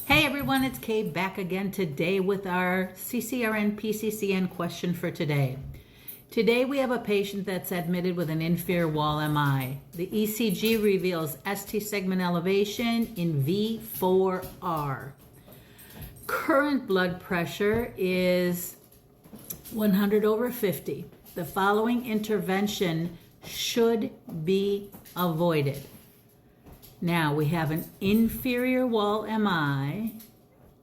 Hey everyone, it's Kay back again today with our CCRN PCCN question for today. Today we have a patient that's admitted with an inferior wall MI. The ECG reveals ST segment elevation in V4R. Current blood pressure is 100/50. The following intervention should be avoided. Now we have an inferior wall MI,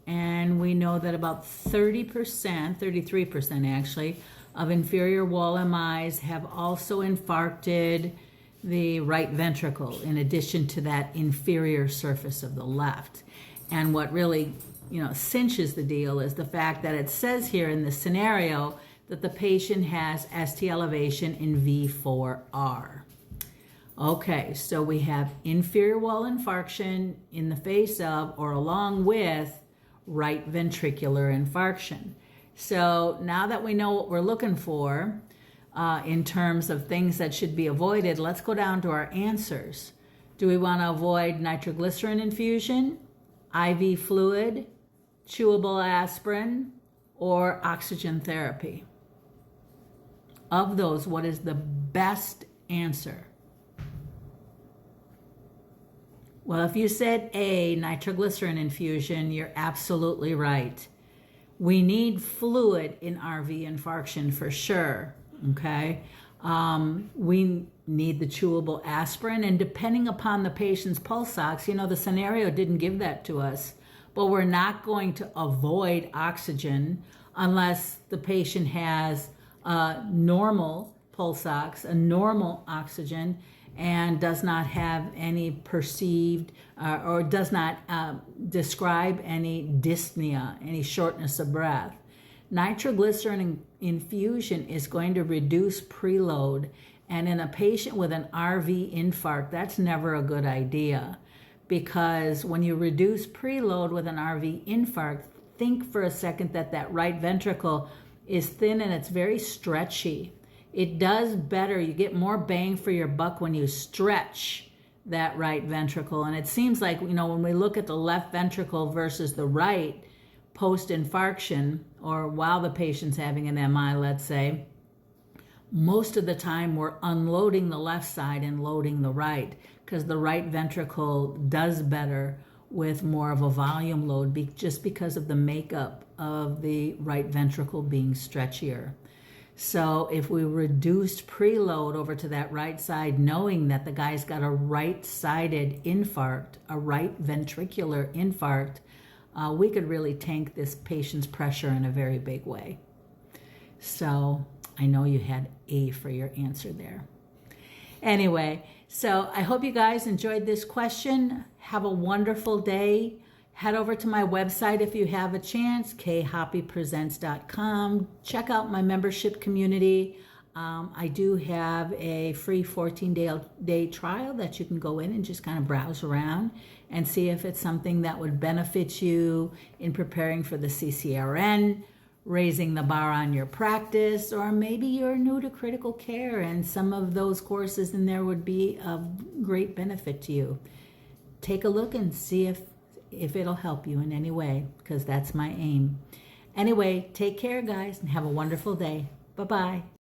and we know that about 30%, 33% actually, of inferior wall MIs have also infarcted the right ventricle in addition to that inferior surface of the left. And what really, cinches the deal is the fact that it says here in this scenario that the patient has ST elevation in V4R. Okay, so we have inferior wall infarction in the face of or along with right ventricular infarction. So now that we know what we're looking for in terms of things that should be avoided, let's go down to our answers. Do we want to avoid nitroglycerin infusion, IV fluid, chewable aspirin, or oxygen therapy? Of those, what is the best answer? Well, if you said A, nitroglycerin infusion, you're absolutely right. We need fluid in RV infarction for sure, okay? We need the chewable aspirin, and depending upon the patient's pulse ox, the scenario didn't give that to us, but we're not going to avoid oxygen unless the patient has a normal pulse ox, a normal oxygen, and does not have any perceived or does not describe any dyspnea, any shortness of breath. Nitroglycerin infusion is going to reduce preload, and in a patient with an RV infarct, that's never a good idea, because when you reduce preload with an RV infarct, think for a second that right ventricle is thin and it's very stretchy. It does better, you get more bang for your buck when you stretch that right ventricle. And it seems like, when we look at the left ventricle versus the right post-infarction, or while the patient's having an MI, let's say, most of the time we're unloading the left side and loading the right, because the right ventricle does better with more of a volume load just because of the makeup of the right ventricle being stretchier. So if we reduced preload over to that right side, knowing that the guy's got a right-sided infarct, a right ventricular infarct, we could really tank this patient's pressure in a very big way. So I know you had A for your answer there. Anyway, so I hope you guys enjoyed this question. Have a wonderful day. Head over to my website if you have a chance, khoppypresents.com. Check out my membership community. I do have a free 14-day trial that you can go in and just kind of browse around and see if it's something that would benefit you in preparing for the CCRN, raising the bar on your practice, or maybe you're new to critical care and some of those courses in there would be of great benefit to you. Take a look and see if it'll help you in any way, because that's my aim. Anyway, take care, guys, and have a wonderful day. Bye-bye.